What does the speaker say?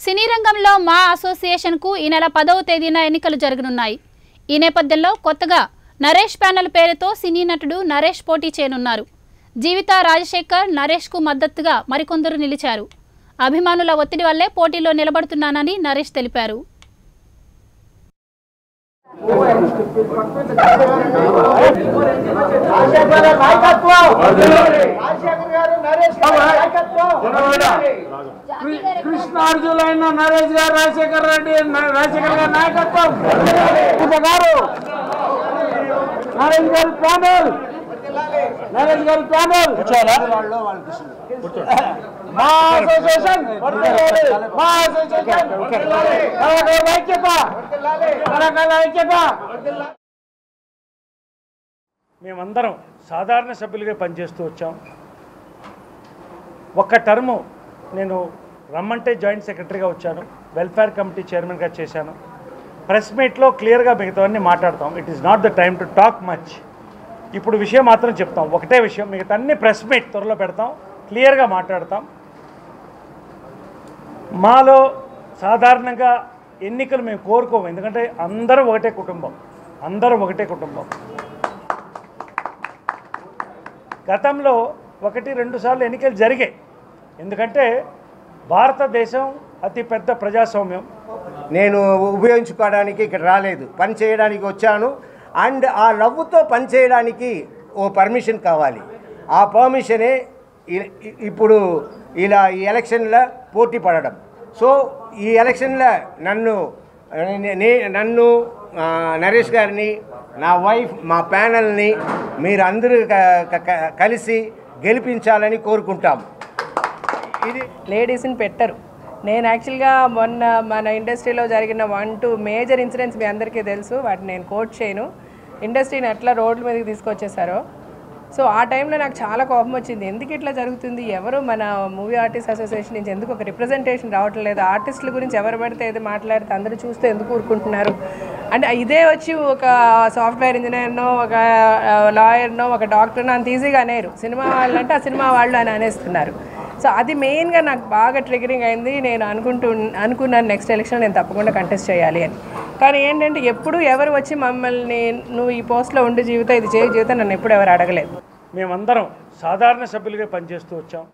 సినీ రంగంలో మా అసోసియేషన్కు ఈ నెల 10వ తేదీన ఎన్నికలు జరగనున్నాయి. ఈ నేపథ్యంలో కొత్తగా నరేష్ ప్యానెల్ పేరుతో సినీ నటుడు నరేష్ పోటీ చేయనున్నారు. జీవిత రాజశేఖర్ నరేష్కు మద్దతుగా మరికొందరు నిలిచారు. అభిమానుల ఒత్తిడి వల్లే పోటీలో నిలబడుతున్నానని నరేష్ తెలిపారు. కృష్ణార్జులైన నరేష్ గారు రాజశేఖర్ రెడ్డి రాజశేఖర్ గారి నాయకత్వం నరేష్ గారి ప్యానెల్ మా అసోసియేషన్ ఐక్యత. మేమందరం సాధారణ సభ్యులుగా పనిచేస్తూ వచ్చాం. ఒక్క టర్ము నేను రమ్మంటే జాయింట్ సెక్రటరీగా వచ్చాను, వెల్ఫేర్ కమిటీ చైర్మన్గా చేశాను. ప్రెస్ మీట్లో క్లియర్గా మిగతావన్నీ మాట్లాడతాం. It is not the time to talk much. ఇప్పుడు విషయం మాత్రం చెప్తాం, ఒకటే విషయం. మిగతా అన్ని ప్రెస్ మీట్ త్వరలో పెడతాం, క్లియర్గా మాట్లాడతాం. మాలో సాధారణంగా ఎన్నికలు మేము కోరుకోము, ఎందుకంటే అందరూ ఒకటే కుటుంబం. గతంలో 1-2 సార్లు ఎన్నికలు జరిగాయి. ఎందుకంటే భారతదేశం అతిపెద్ద ప్రజాస్వామ్యం. నేను ఉపయోగించుకోవడానికి ఇక్కడ రాలేదు, పని చేయడానికి వచ్చాను. అండ్ ఆ లవ్వుతో పని చేయడానికి ఓ పర్మిషన్ కావాలి. ఆ పర్మిషనే ఇప్పుడు ఇలా ఈ ఎలక్షన్లో పోటీ పడడం. సో ఈ ఎలక్షన్లో నన్ను నరేష్ గారిని, నా వైఫ్, మా ప్యానల్ని మీరందరూ కలిసి గెలిపించాలని కోరుకుంటాం. ఇది లేడీస్ని పెట్టరు. నేను యాక్చువల్గా మొన్న మన ఇండస్ట్రీలో జరిగిన 1-2 మేజర్ ఇన్సిడెంట్స్ మీ అందరికీ తెలుసు. వాటిని నేను కోట్ చేయను. ఇండస్ట్రీని ఎట్లా రోడ్ల మీదకి తీసుకొచ్చేసారో. సో ఆ టైంలో నాకు చాలా కోపం వచ్చింది. ఎందుకు ఇట్లా జరుగుతుంది? ఎవరు మన మూవీ ఆర్టిస్ట్ అసోసియేషన్ నుంచి ఎందుకు ఒక రిప్రజెంటేషన్ రావటం లేదు? ఆర్టిస్టుల గురించి ఎవరు పడితే ఏదో మాట్లాడితే అందరూ చూస్తే ఎందుకు ఊరుకుంటున్నారు? అంటే ఇదే వచ్చి ఒక సాఫ్ట్వేర్ ఇంజనీర్నో, ఒక లాయర్నో, ఒక డాక్టర్నో అంత ఈజీగా అనేరు. సినిమా వాళ్ళు అంటే ఆ సినిమా వాళ్ళు అని అనేస్తున్నారు. సో అది మెయిన్గా నాకు బాగా ట్రిగరింగ్ అయింది. నేను అనుకున్నాను నెక్స్ట్ ఎలక్షన్ నేను తప్పకుండా కంటెస్ట్ చేయాలి అని. కానీ ఏంటంటే ఎప్పుడు ఎవరు వచ్చి మమ్మల్ని నువ్వు ఈ పోస్ట్లో ఉండి జీవితం ఇది చేయ జీవితం నన్ను ఎప్పుడు ఎవరు అడగలేదు. మేమందరం సాధారణ సభ్యులుగా పనిచేస్తూ వచ్చాం.